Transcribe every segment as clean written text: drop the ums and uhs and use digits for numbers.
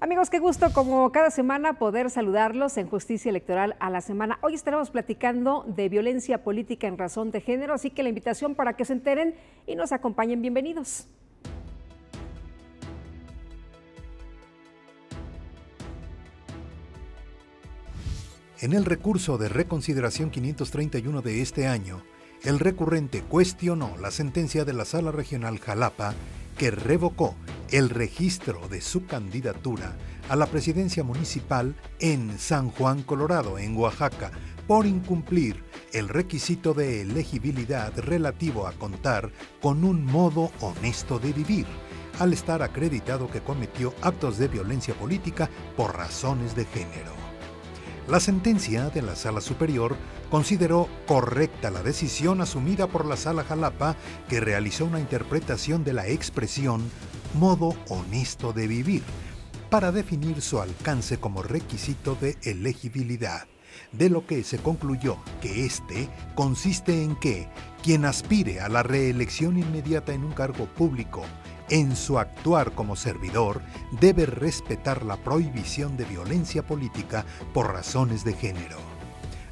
Amigos, qué gusto como cada semana poder saludarlos en Justicia Electoral a la Semana. Hoy estaremos platicando de violencia política en razón de género, así que la invitación para que se enteren y nos acompañen. Bienvenidos. En el recurso de reconsideración 531 de este año, el recurrente cuestionó la sentencia de la Sala Regional Jalapa que revocó el registro de su candidatura a la presidencia municipal en San Juan, Colorado, en Oaxaca, por incumplir el requisito de elegibilidad relativo a contar con un modo honesto de vivir, al estar acreditado que cometió actos de violencia política por razones de género. La sentencia de la Sala Superior consideró correcta la decisión asumida por la Sala Jalapa, que realizó una interpretación de la expresión modo honesto de vivir para definir su alcance como requisito de elegibilidad, de lo que se concluyó que este consiste en que quien aspire a la reelección inmediata en un cargo público, en su actuar como servidor, debe respetar la prohibición de violencia política por razones de género.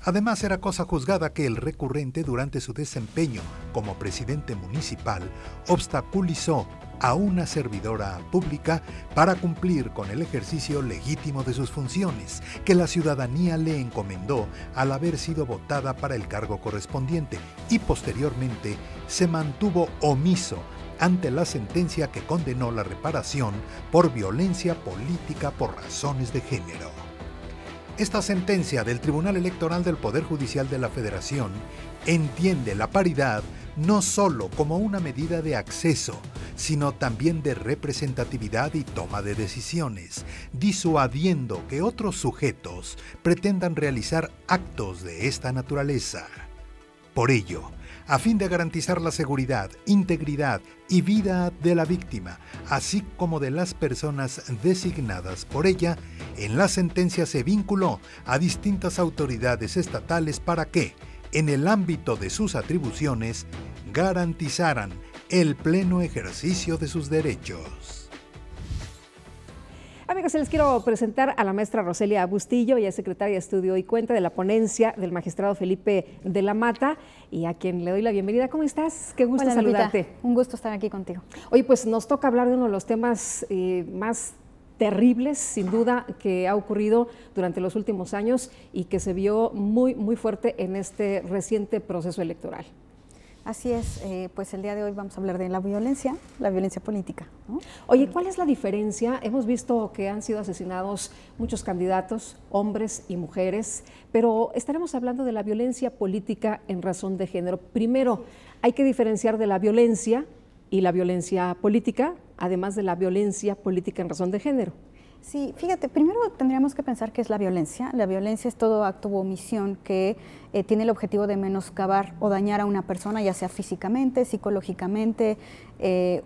Además, era cosa juzgada que el recurrente, durante su desempeño como presidente municipal, obstaculizó a una servidora pública para cumplir con el ejercicio legítimo de sus funciones, que la ciudadanía le encomendó al haber sido votada para el cargo correspondiente, y posteriormente se mantuvo omiso ante la sentencia que condenó la reparación por violencia política por razones de género. Esta sentencia del Tribunal Electoral del Poder Judicial de la Federación entiende la paridad no solo como una medida de acceso, sino también de representatividad y toma de decisiones, disuadiendo que otros sujetos pretendan realizar actos de esta naturaleza. Por ello, a fin de garantizar la seguridad, integridad y vida de la víctima, así como de las personas designadas por ella, en la sentencia se vinculó a distintas autoridades estatales para que, en el ámbito de sus atribuciones, garantizaran el pleno ejercicio de sus derechos. Amigos, les quiero presentar a la maestra Roselia Bustillo, ella es secretaria de Estudio y Cuenta de la ponencia del magistrado Felipe de la Mata, y a quien le doy la bienvenida. ¿Cómo estás? Qué gusto saludarte. Lupita, un gusto estar aquí contigo. Oye, pues nos toca hablar de uno de los temas más terribles, sin duda, que ha ocurrido durante los últimos años y que se vio muy fuerte en este reciente proceso electoral. Así es, pues el día de hoy vamos a hablar de la violencia política, ¿no? Oye, ¿cuál es la diferencia? Hemos visto que han sido asesinados muchos candidatos, hombres y mujeres, pero estaremos hablando de la violencia política en razón de género. Primero, hay que diferenciar de la violencia y la violencia política, además de la violencia política en razón de género. Sí, fíjate, primero tendríamos que pensar qué es la violencia. La violencia es todo acto u omisión que tiene el objetivo de menoscabar o dañar a una persona, ya sea físicamente, psicológicamente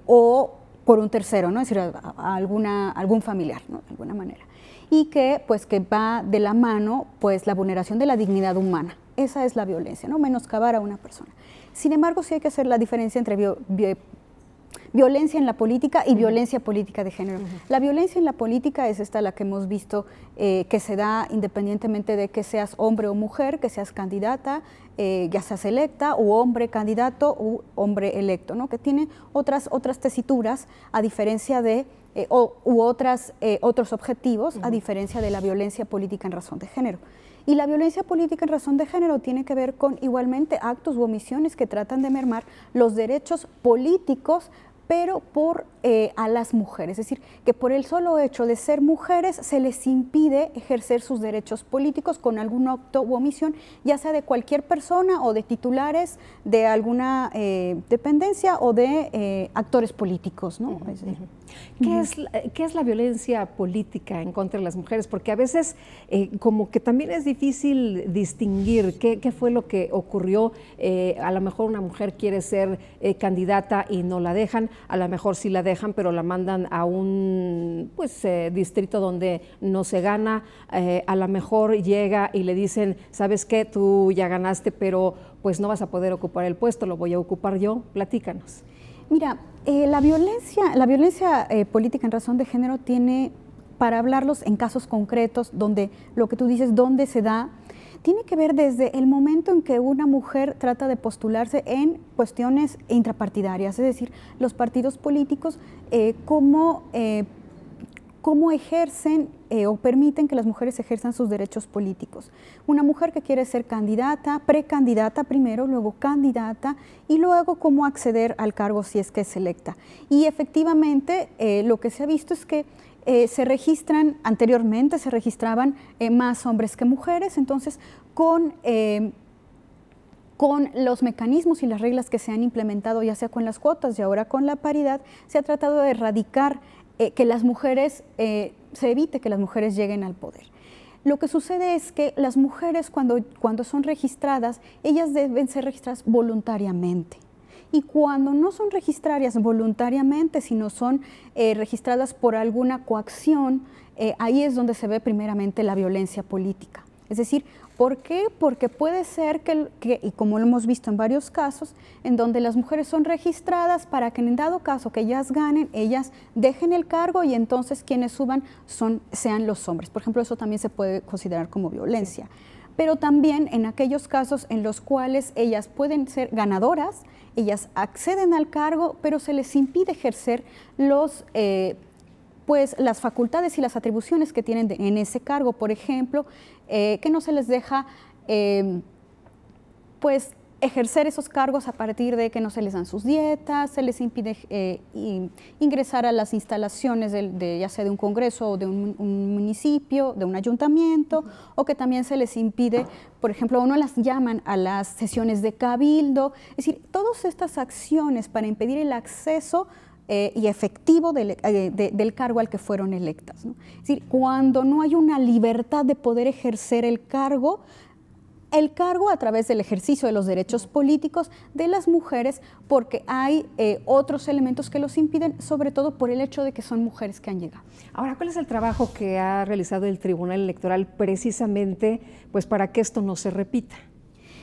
o por un tercero, ¿no? Es decir, a algún familiar, ¿no? De alguna manera. Y que va de la mano la vulneración de la dignidad humana. Esa es la violencia, ¿no? Menoscabar a una persona. Sin embargo, sí hay que hacer la diferencia entre violencia en la política y violencia política de género. La violencia en la política es esta la que hemos visto que se da independientemente de que seas hombre o mujer, que seas candidata, ya seas electa, o hombre candidato u hombre electo, ¿no? Que tiene otras tesituras a diferencia de otros objetivos a diferencia de la violencia política en razón de género. Y la violencia política en razón de género tiene que ver con igualmente actos u omisiones que tratan de mermar los derechos políticos, pero a las mujeres, es decir, que por el solo hecho de ser mujeres se les impide ejercer sus derechos políticos con algún acto u omisión, ya sea de cualquier persona o de titulares de alguna dependencia o de actores políticos, ¿no? ¿Qué es la violencia política en contra de las mujeres? Porque a veces como que también es difícil distinguir qué fue lo que ocurrió. A lo mejor una mujer quiere ser candidata y no la dejan, a lo mejor sí la dejan, pero la mandan a un distrito donde no se gana, a lo mejor llega y le dicen, ¿sabes qué? Tú ya ganaste, pero pues no vas a poder ocupar el puesto, lo voy a ocupar yo. Platícanos. Mira, la violencia política en razón de género tiene para hablarlos en casos concretos, donde lo que tú dices, dónde se da, tiene que ver desde el momento en que una mujer trata de postularse en cuestiones intrapartidarias, es decir, los partidos políticos, cómo ejercen o permiten que las mujeres ejerzan sus derechos políticos. Una mujer que quiere ser candidata, precandidata primero, luego candidata y luego cómo acceder al cargo si es que es electa. Y efectivamente lo que se ha visto es que anteriormente se registraban más hombres que mujeres, entonces con los mecanismos y las reglas que se han implementado, ya sea con las cuotas y ahora con la paridad, se ha tratado de erradicar que las mujeres, se evite que las mujeres lleguen al poder. Lo que sucede es que las mujeres cuando son registradas, ellas deben ser registradas voluntariamente. Y cuando no son registradas voluntariamente, sino son registradas por alguna coacción, ahí es donde se ve primeramente la violencia política. Es decir, ¿por qué? Porque puede ser y como lo hemos visto en varios casos, en donde las mujeres son registradas para que en dado caso que ellas ganen, ellas dejen el cargo y entonces quienes suban sean los hombres. Por ejemplo, eso también se puede considerar como violencia. Pero también en aquellos casos en los cuales ellas pueden ser ganadoras, ellas acceden al cargo, pero se les impide ejercer las facultades y las atribuciones que tienen en ese cargo. Por ejemplo, que no se les deja ejercer esos cargos a partir de que no se les dan sus dietas, se les impide ingresar a las instalaciones ya sea de un congreso o de un municipio, de un ayuntamiento, o que también se les impide, por ejemplo, no las llaman a las sesiones de cabildo. Es decir, todas estas acciones para impedir el acceso y efectivo del cargo al que fueron electas, ¿no? Es decir, cuando no hay una libertad de poder ejercer el cargo a través del ejercicio de los derechos políticos de las mujeres, porque hay otros elementos que los impiden, sobre todo por el hecho de que son mujeres que han llegado. Ahora, ¿cuál es el trabajo que ha realizado el Tribunal Electoral precisamente para que esto no se repita?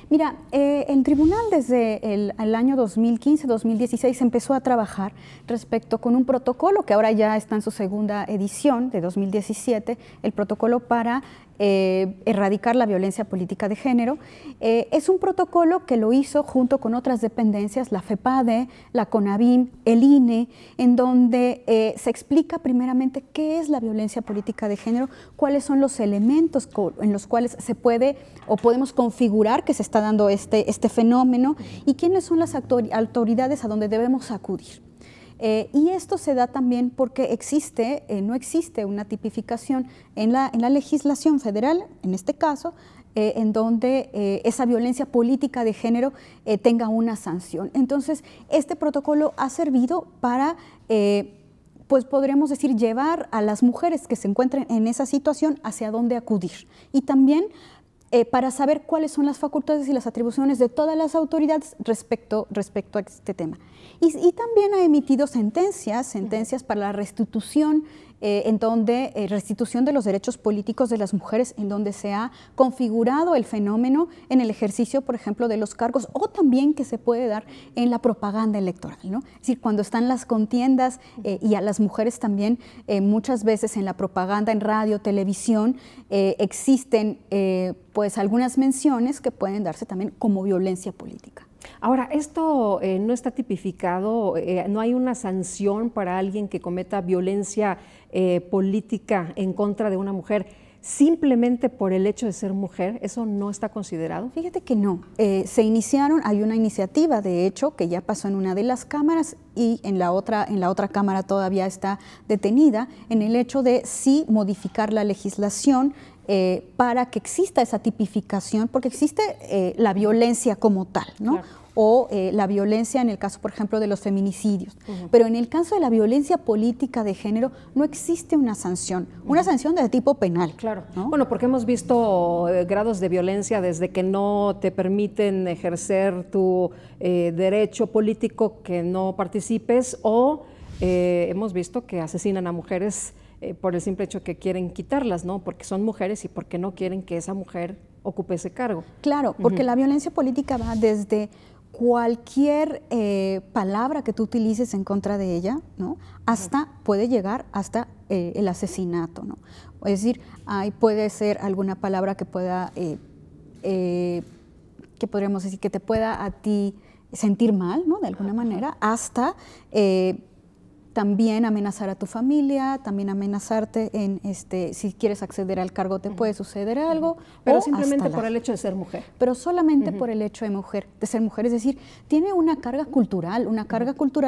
Mira, el tribunal desde el año 2015-2016 empezó a trabajar respecto con un protocolo que ahora ya está en su segunda edición de 2017, el protocolo para erradicar la violencia política de género. Es un protocolo que lo hizo junto con otras dependencias, la FEPADE, la CONAVIM, el INE, en donde se explica primeramente qué es la violencia política de género, cuáles son los elementos en los cuales se puede o podemos configurar que se está dando este fenómeno y quiénes son las autoridades a donde debemos acudir. Y esto se da también porque no existe una tipificación en la legislación federal, en este caso, en donde esa violencia política de género tenga una sanción. Entonces, este protocolo ha servido para, podremos decir, llevar a las mujeres que se encuentren en esa situación hacia dónde acudir. Y también para saber cuáles son las facultades y las atribuciones de todas las autoridades respecto a este tema. Y también ha emitido sentencias para la restitución, restitución de los derechos políticos de las mujeres, en donde se ha configurado el fenómeno en el ejercicio, por ejemplo, de los cargos, o también que se puede dar en la propaganda electoral, ¿no? Es decir, cuando están las contiendas y a las mujeres también, muchas veces en la propaganda, en radio, televisión, existen algunas menciones que pueden darse también como violencia política. Ahora, esto no está tipificado, no hay una sanción para alguien que cometa violencia política en contra de una mujer simplemente por el hecho de ser mujer. ¿Eso no está considerado? Fíjate que no. Hay una iniciativa, de hecho, que ya pasó en una de las cámaras y en la otra cámara todavía está detenida, en el hecho de sí modificar la legislación para que exista esa tipificación, porque existe la violencia como tal, ¿no? Claro. O la violencia en el caso, por ejemplo, de los feminicidios. Pero en el caso de la violencia política de género no existe una sanción de tipo penal. Claro, ¿no? Bueno, porque hemos visto grados de violencia desde que no te permiten ejercer tu derecho político, que no participes, o hemos visto que asesinan a mujeres por el simple hecho que quieren quitarlas, ¿no? Porque son mujeres y porque no quieren que esa mujer ocupe ese cargo. Claro, porque la violencia política va desde cualquier palabra que tú utilices en contra de ella, ¿no? Hasta puede llegar hasta el asesinato, ¿no? Es decir, puede ser alguna palabra que pueda, que podríamos decir, que te pueda a ti sentir mal, ¿no? De alguna manera, hasta también amenazar a tu familia, también amenazarte en, si quieres acceder al cargo te puede suceder algo. Pero simplemente por el hecho de ser mujer. Pero solamente por el hecho de ser mujer. Es decir, tiene una carga cultural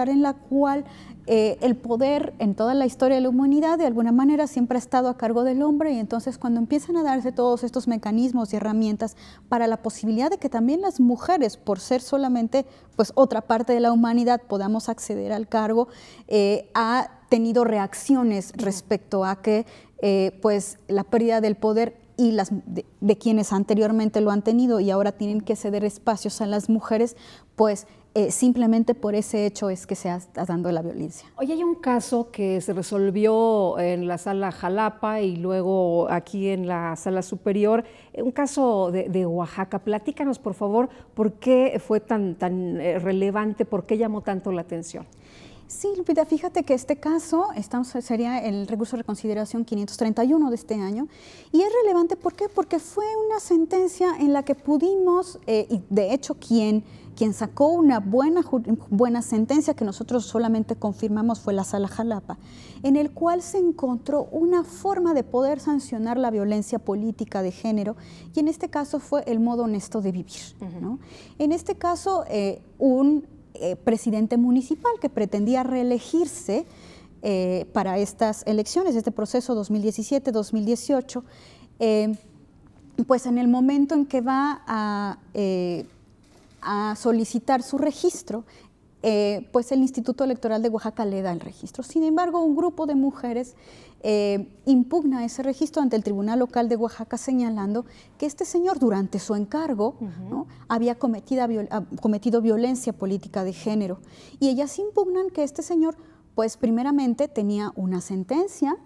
en la cual el poder en toda la historia de la humanidad de alguna manera siempre ha estado a cargo del hombre, y entonces cuando empiezan a darse todos estos mecanismos y herramientas para la posibilidad de que también las mujeres, por ser solamente pues otra parte de la humanidad, podamos acceder al cargo, ha tenido reacciones respecto a que pues la pérdida del poder y de quienes anteriormente lo han tenido y ahora tienen que ceder espacios a las mujeres, pues simplemente por ese hecho es que se está dando la violencia. Hoy hay un caso que se resolvió en la Sala Jalapa y luego aquí en la Sala Superior, un caso de Oaxaca. Platícanos, por favor, por qué fue tan relevante, por qué llamó tanto la atención. Sí, Lupita, fíjate que este caso sería el recurso de reconsideración 531 de este año, y es relevante, ¿por qué? Porque fue una sentencia en la que pudimos, y de hecho quien sacó una buena sentencia que nosotros solamente confirmamos fue la Sala Jalapa, en el cual se encontró una forma de poder sancionar la violencia política de género, y en este caso fue el modo honesto de vivir, ¿no? En este caso, un presidente municipal que pretendía reelegirse para estas elecciones, este proceso 2017-2018, pues en el momento en que va a solicitar su registro, pues el Instituto Electoral de Oaxaca le da el registro. Sin embargo, un grupo de mujeres impugna ese registro ante el Tribunal Local de Oaxaca, señalando que este señor durante su encargo ¿no? había cometido violencia política de género, y ellas impugnan que este señor pues primeramente tenía una sentencia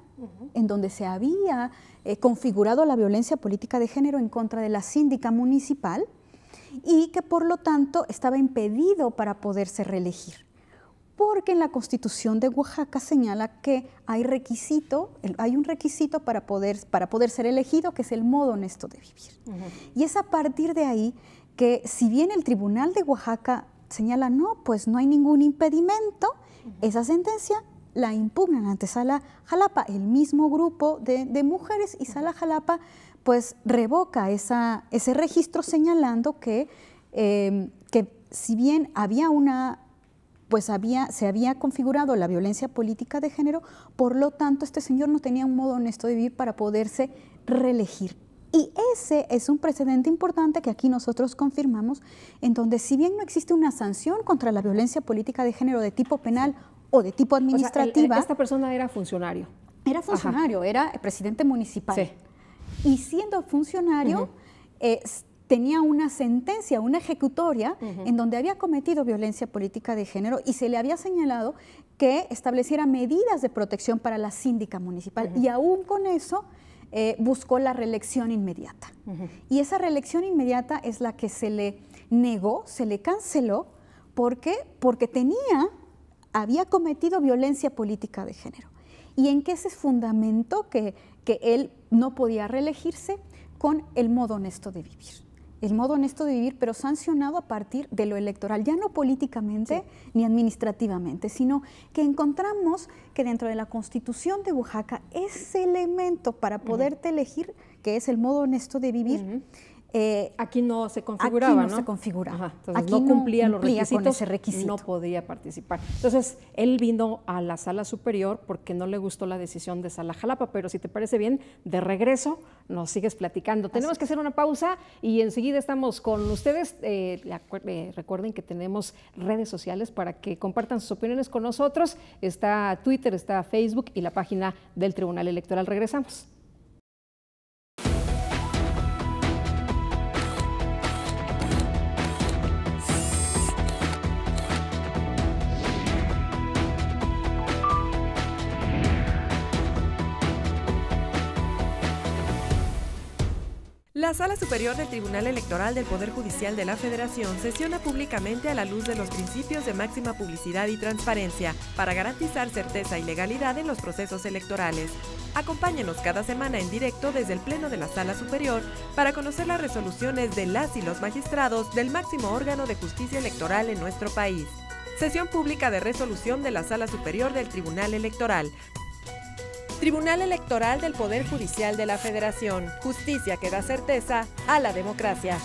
en donde se había configurado la violencia política de género en contra de la síndica municipal, y que por lo tanto estaba impedido para poderse reelegir, porque en la Constitución de Oaxaca señala que hay un requisito para poder ser elegido, que es el modo honesto de vivir. Y es a partir de ahí que, si bien el Tribunal de Oaxaca señala no, pues no hay ningún impedimento, esa sentencia la impugnan ante Sala Jalapa, el mismo grupo de mujeres, y Sala Jalapa pues revoca ese registro, señalando que si bien se había configurado la violencia política de género, por lo tanto este señor no tenía un modo honesto de vivir para poderse reelegir. Y ese es un precedente importante que aquí nosotros confirmamos, en donde, si bien no existe una sanción contra la violencia política de género de tipo penal o de tipo administrativa. O sea, esta persona era funcionario. Era funcionario, era presidente municipal. Sí. Y siendo funcionario, tenía una sentencia, una ejecutoria, en donde había cometido violencia política de género, y se le había señalado que estableciera medidas de protección para la síndica municipal. Y aún con eso buscó la reelección inmediata. Y esa reelección inmediata es la que se le negó, se le canceló. ¿Por qué? Porque había cometido violencia política de género. ¿Y en qué se fundamentó que él no podía reelegirse? Con el modo honesto de vivir. El modo honesto de vivir, pero sancionado a partir de lo electoral, ya no políticamente ni administrativamente, sino que encontramos que dentro de la Constitución de Oaxaca ese elemento para poderte elegir, que es el modo honesto de vivir, aquí no se configuraba, aquí no se configuraba. Entonces aquí no cumplía los requisitos, con ese requisito. No podía participar. Entonces él vino a la Sala Superior porque no le gustó la decisión de Sala Jalapa, pero si te parece bien, de regreso nos sigues platicando. Tenemos que hacer una pausa y enseguida estamos con ustedes. Recuerden que tenemos redes sociales para que compartan sus opiniones con nosotros. Está Twitter, está Facebook y la página del Tribunal Electoral. Regresamos. La Sala Superior del Tribunal Electoral del Poder Judicial de la Federación sesiona públicamente a la luz de los principios de máxima publicidad y transparencia para garantizar certeza y legalidad en los procesos electorales. Acompáñenos cada semana en directo desde el Pleno de la Sala Superior para conocer las resoluciones de las y los magistrados del máximo órgano de justicia electoral en nuestro país. Sesión pública de resolución de la Sala Superior del Tribunal Electoral. Tribunal Electoral del Poder Judicial de la Federación. Justicia que da certeza a la democracia.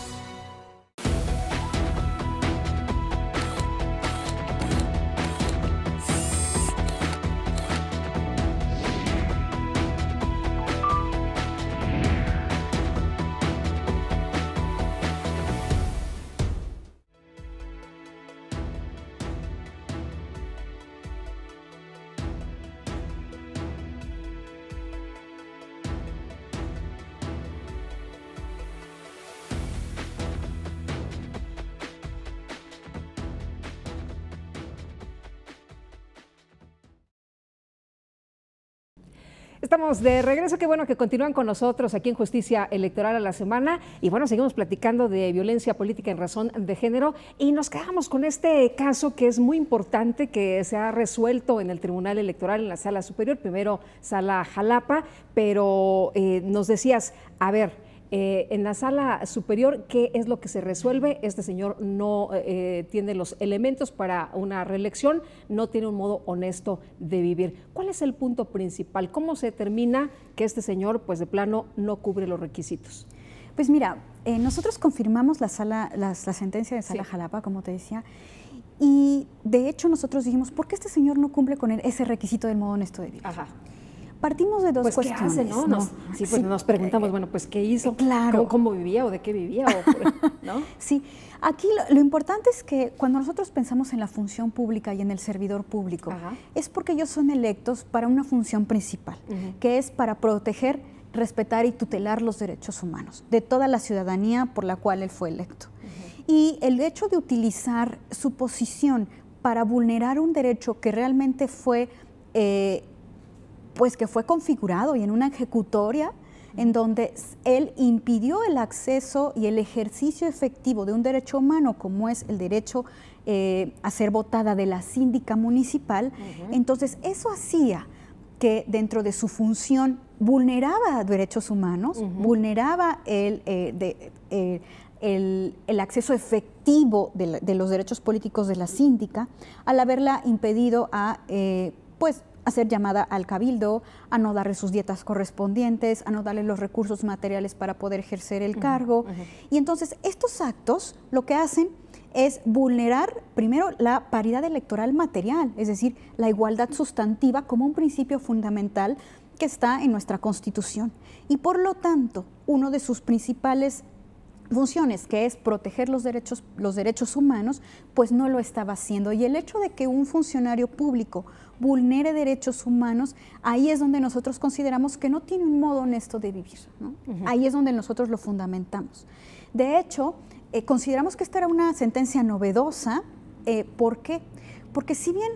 Estamos de regreso, qué bueno que continúan con nosotros aquí en Justicia Electoral a la Semana y bueno, seguimos platicando de violencia política en razón de género y nos quedamos con este caso que es muy importante, que se ha resuelto en el Tribunal Electoral en la Sala Superior, primero Sala Jalapa, pero nos decías, a ver, en la Sala Superior, ¿qué es lo que se resuelve? Este señor no tiene los elementos para una reelección, no tiene un modo honesto de vivir. ¿Cuál es el punto principal? ¿Cómo se determina que este señor, pues de plano, no cubre los requisitos? Pues mira, nosotros confirmamos la sentencia de Sala Jalapa, como te decía, y de hecho nosotros dijimos, ¿por qué este señor no cumple con ese requisito del modo honesto de vivir? Ajá. Partimos de dos pues, cuestiones. ¿qué hace, no? Pues nos preguntamos, bueno, pues ¿qué hizo? Claro. ¿Cómo vivía o de qué vivía? ¿No? Sí, aquí lo importante es que cuando nosotros pensamos en la función pública y en el servidor público, es porque ellos son electos para una función principal, que es para proteger, respetar y tutelar los derechos humanos de toda la ciudadanía por la cual él fue electo. Y el hecho de utilizar su posición para vulnerar un derecho que realmente fue pues que fue configurado y en una ejecutoria en donde él impidió el acceso y el ejercicio efectivo de un derecho humano como es el derecho a ser votada de la síndica municipal, entonces eso hacía que dentro de su función vulneraba derechos humanos, vulneraba el acceso efectivo de los derechos políticos de la síndica al haberla impedido a pues hacer llamada al cabildo, a no darle sus dietas correspondientes, a no darle los recursos materiales para poder ejercer el cargo. Y entonces estos actos lo que hacen es vulnerar primero la paridad electoral material, es decir, la igualdad sustantiva como un principio fundamental que está en nuestra Constitución. Y por lo tanto, uno de sus principales funciones, que es proteger los derechos humanos, pues no lo estaba haciendo. Y el hecho de que un funcionario público vulnere derechos humanos, ahí es donde nosotros consideramos que no tiene un modo honesto de vivir, ¿no? Ahí es donde nosotros lo fundamentamos. De hecho, consideramos que esta era una sentencia novedosa. ¿Por qué? Porque si bien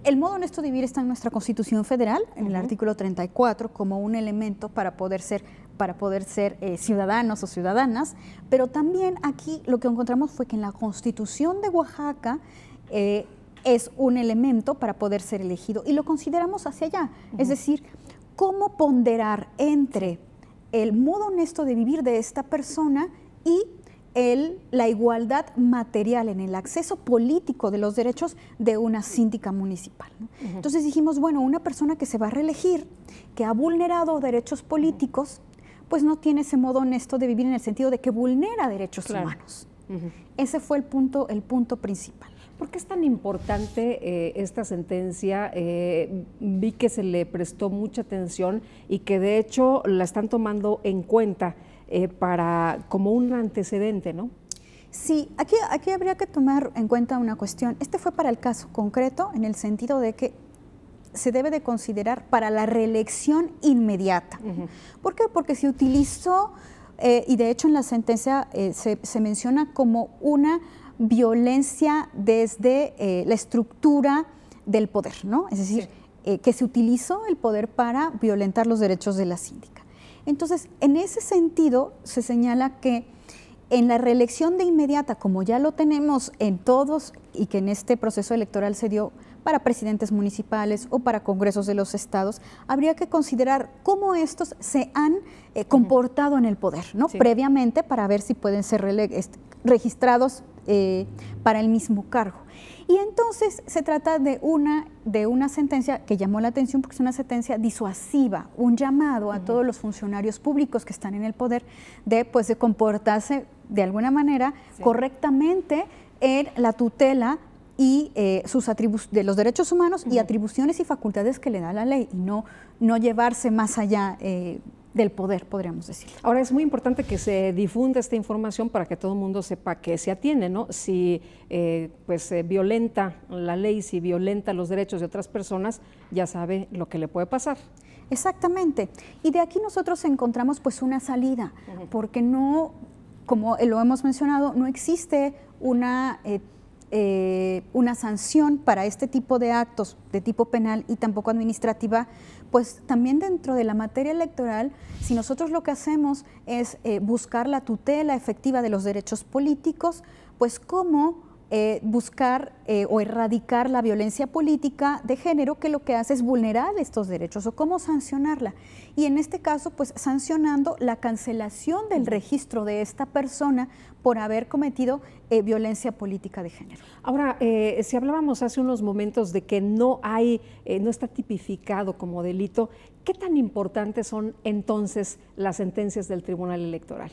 el modo honesto de vivir está en nuestra Constitución Federal, en el artículo 34, como un elemento para poder ser ciudadanos o ciudadanas, pero también aquí lo que encontramos fue que en la Constitución de Oaxaca es un elemento para poder ser elegido y lo consideramos hacia allá. Es decir, cómo ponderar entre el modo honesto de vivir de esta persona y la igualdad material en el acceso político de los derechos de una síndica municipal, ¿no? Entonces dijimos, bueno, una persona que se va a reelegir, que ha vulnerado derechos políticos, pues no tiene ese modo honesto de vivir en el sentido de que vulnera derechos humanos. Ese fue el punto principal. ¿Por qué es tan importante esta sentencia? Vi que se le prestó mucha atención y que de hecho la están tomando en cuenta como un antecedente, ¿no? Sí, aquí habría que tomar en cuenta una cuestión. Este fue para el caso concreto en el sentido de que se debe de considerar para la reelección inmediata. ¿Por qué? Porque se utilizó, y de hecho en la sentencia se menciona como una violencia desde la estructura del poder, ¿no? Es decir, que se utilizó el poder para violentar los derechos de la síndica. Entonces, en ese sentido, se señala que en la reelección de inmediata, como ya lo tenemos en todos y que en este proceso electoral se dio para presidentes municipales o para congresos de los estados, habría que considerar cómo estos se han comportado en el poder, ¿no? Sí. Previamente, para ver si pueden ser registrados para el mismo cargo. Y entonces se trata de una sentencia que llamó la atención porque es una sentencia disuasiva, un llamado a todos los funcionarios públicos que están en el poder de comportarse de alguna manera correctamente en la tutela y de los derechos humanos y atribuciones y facultades que le da la ley, y no llevarse más allá del poder, podríamos decir. Ahora, es muy importante que se difunda esta información para que todo el mundo sepa que se atiene, ¿no? Si violenta la ley, si violenta los derechos de otras personas, ya sabe lo que le puede pasar. Exactamente. Y de aquí nosotros encontramos una salida, porque no, como lo hemos mencionado, no existe una sanción para este tipo de actos de tipo penal y tampoco administrativa. Pues también dentro de la materia electoral, si nosotros lo que hacemos es buscar la tutela efectiva de los derechos políticos, pues cómo buscar o erradicar la violencia política de género, que lo que hace es vulnerar estos derechos, o cómo sancionarla. Y en este caso, pues sancionando la cancelación del registro de esta persona por haber cometido violencia política de género. Ahora, si hablábamos hace unos momentos de que no está tipificado como delito, ¿qué tan importantes son entonces las sentencias del Tribunal Electoral?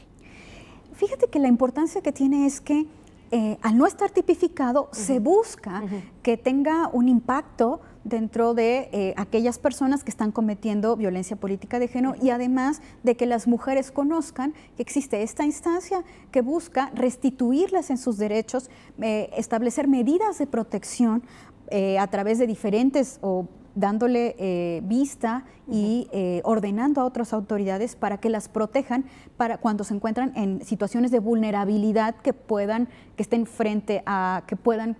Fíjate que la importancia que tiene es que al no estar tipificado, se busca que tenga un impacto dentro de aquellas personas que están cometiendo violencia política de género, y además de que las mujeres conozcan que existe esta instancia que busca restituirlas en sus derechos, establecer medidas de protección a través de diferentes o dándole vista y ordenando a otras autoridades para que las protejan para cuando se encuentran en situaciones de vulnerabilidad que estén frente a, que puedan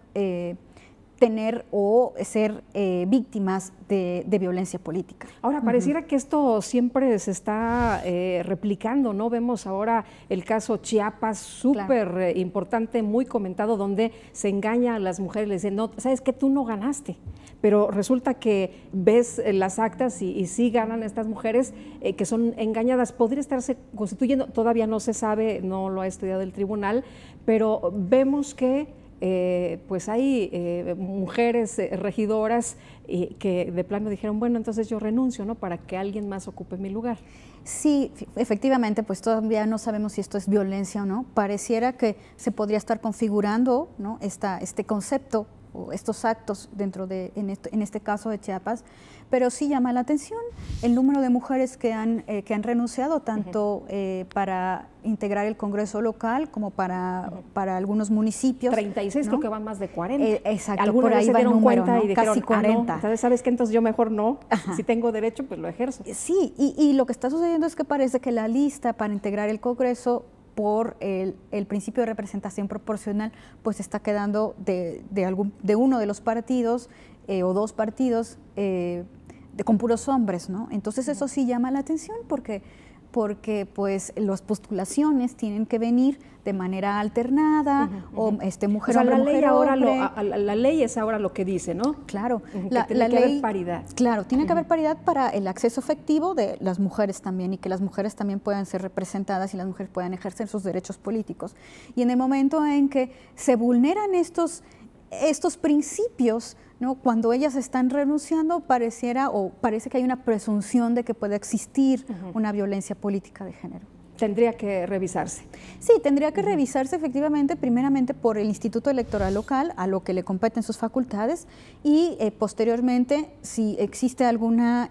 tener o ser víctimas de violencia política. Ahora, pareciera que esto siempre se está replicando, ¿no? Vemos ahora el caso Chiapas, súper importante, muy comentado, donde se engaña a las mujeres, les dicen, no, sabes que tú no ganaste, pero resulta que ves las actas y sí ganan estas mujeres que son engañadas. Podría estarse constituyendo, todavía no se sabe, no lo ha estudiado el tribunal, pero vemos que pues hay mujeres regidoras que de plano dijeron, bueno, entonces yo renuncio, ¿no? Para que alguien más ocupe mi lugar. Sí, efectivamente, pues todavía no sabemos si esto es violencia o no. Pareciera que se podría estar configurando, ¿no? este concepto o estos actos dentro de, en este caso de Chiapas, pero sí llama la atención el número de mujeres que han renunciado, tanto para integrar el Congreso local como para algunos municipios. 36, ¿no? Creo que van más de 40. Exacto, algunos por ahí se va el dieron número, cuenta, ¿no? y dijeron, casi 40. No, ¿sabes qué? Entonces yo mejor no, si tengo derecho, pues lo ejerzo. Sí, y lo que está sucediendo es que parece que la lista para integrar el Congreso por el principio de representación proporcional, pues está quedando de uno de los partidos o dos partidos con puros hombres, ¿no? Entonces eso sí llama la atención porque pues las postulaciones tienen que venir de manera alternada o mujer, o sea, hombre, la ley mujer, ahora hombre. la ley es ahora lo que dice, ¿no? Claro, la ley, que haber paridad. Claro, tiene que haber paridad para el acceso efectivo de las mujeres también, y que las mujeres también puedan ser representadas y las mujeres puedan ejercer sus derechos políticos. Y en el momento en que se vulneran estos principios, ¿no? Cuando ellas están renunciando, parece que hay una presunción de que puede existir una violencia política de género. Tendría que revisarse. Sí, tendría que revisarse efectivamente, primeramente por el Instituto Electoral Local, a lo que le competen sus facultades, y posteriormente, si existe alguna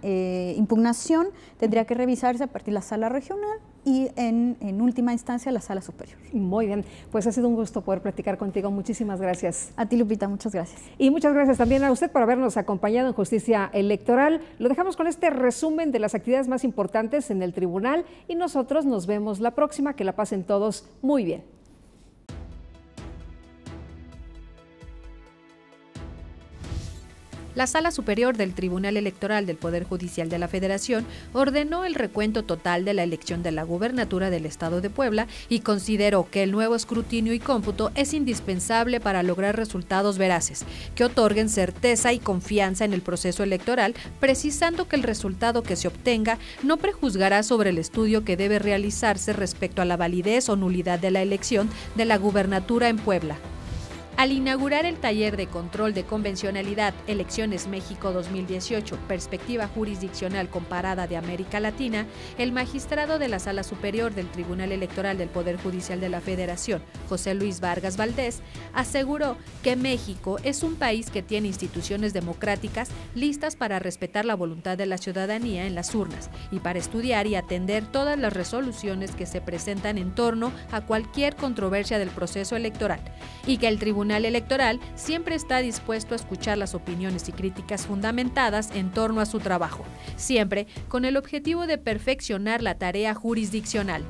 impugnación, tendría que revisarse a partir de la sala regional y en última instancia la sala superior. Muy bien, pues ha sido un gusto poder platicar contigo. Muchísimas gracias. A ti, Lupita, muchas gracias. Y muchas gracias también a usted por habernos acompañado en Justicia Electoral. Lo dejamos con este resumen de las actividades más importantes en el tribunal y nosotros nos vemos la próxima. Que la pasen todos muy bien. La Sala Superior del Tribunal Electoral del Poder Judicial de la Federación ordenó el recuento total de la elección de la gubernatura del Estado de Puebla y consideró que el nuevo escrutinio y cómputo es indispensable para lograr resultados veraces, que otorguen certeza y confianza en el proceso electoral, precisando que el resultado que se obtenga no prejuzgará sobre el estudio que debe realizarse respecto a la validez o nulidad de la elección de la gubernatura en Puebla. Al inaugurar el taller de control de convencionalidad Elecciones México 2018, perspectiva jurisdiccional comparada de América Latina, el magistrado de la Sala Superior del Tribunal Electoral del Poder Judicial de la Federación, José Luis Vargas Valdés, aseguró que México es un país que tiene instituciones democráticas listas para respetar la voluntad de la ciudadanía en las urnas y para estudiar y atender todas las resoluciones que se presentan en torno a cualquier controversia del proceso electoral, y que el Tribunal Electoral siempre está dispuesto a escuchar las opiniones y críticas fundamentadas en torno a su trabajo, siempre con el objetivo de perfeccionar la tarea jurisdiccional.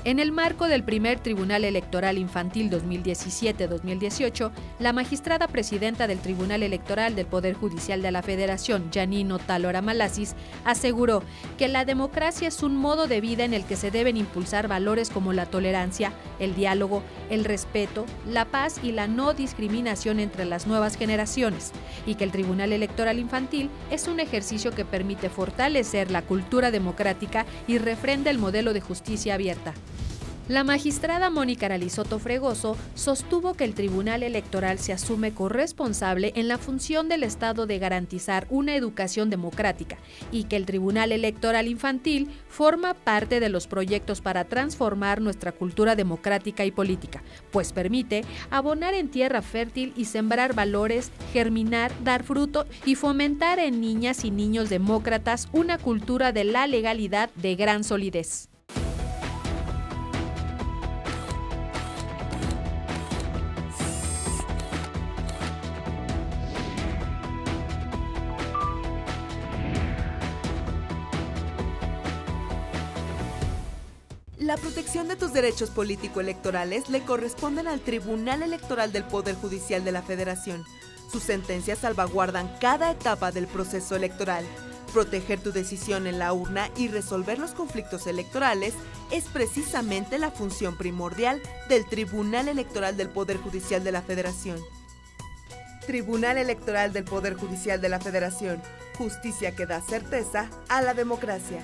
En el marco del primer Tribunal Electoral Infantil 2017-2018, la magistrada presidenta del Tribunal Electoral del Poder Judicial de la Federación, Janine Otálora Malasis, aseguró que la democracia es un modo de vida en el que se deben impulsar valores como la tolerancia, el diálogo, el respeto, la paz y la no discriminación entre las nuevas generaciones, y que el Tribunal Electoral Infantil es un ejercicio que permite fortalecer la cultura democrática y refrenda el modelo de justicia abierta. La magistrada Mónica Aralizoto Fregoso sostuvo que el Tribunal Electoral se asume corresponsable en la función del Estado de garantizar una educación democrática y que el Tribunal Electoral Infantil forma parte de los proyectos para transformar nuestra cultura democrática y política, pues permite abonar en tierra fértil y sembrar valores, germinar, dar fruto y fomentar en niñas y niños demócratas una cultura de la legalidad de gran solidez. La protección de tus derechos político-electorales le corresponden al Tribunal Electoral del Poder Judicial de la Federación. Sus sentencias salvaguardan cada etapa del proceso electoral. Proteger tu decisión en la urna y resolver los conflictos electorales es precisamente la función primordial del Tribunal Electoral del Poder Judicial de la Federación. Tribunal Electoral del Poder Judicial de la Federación. Justicia que da certeza a la democracia.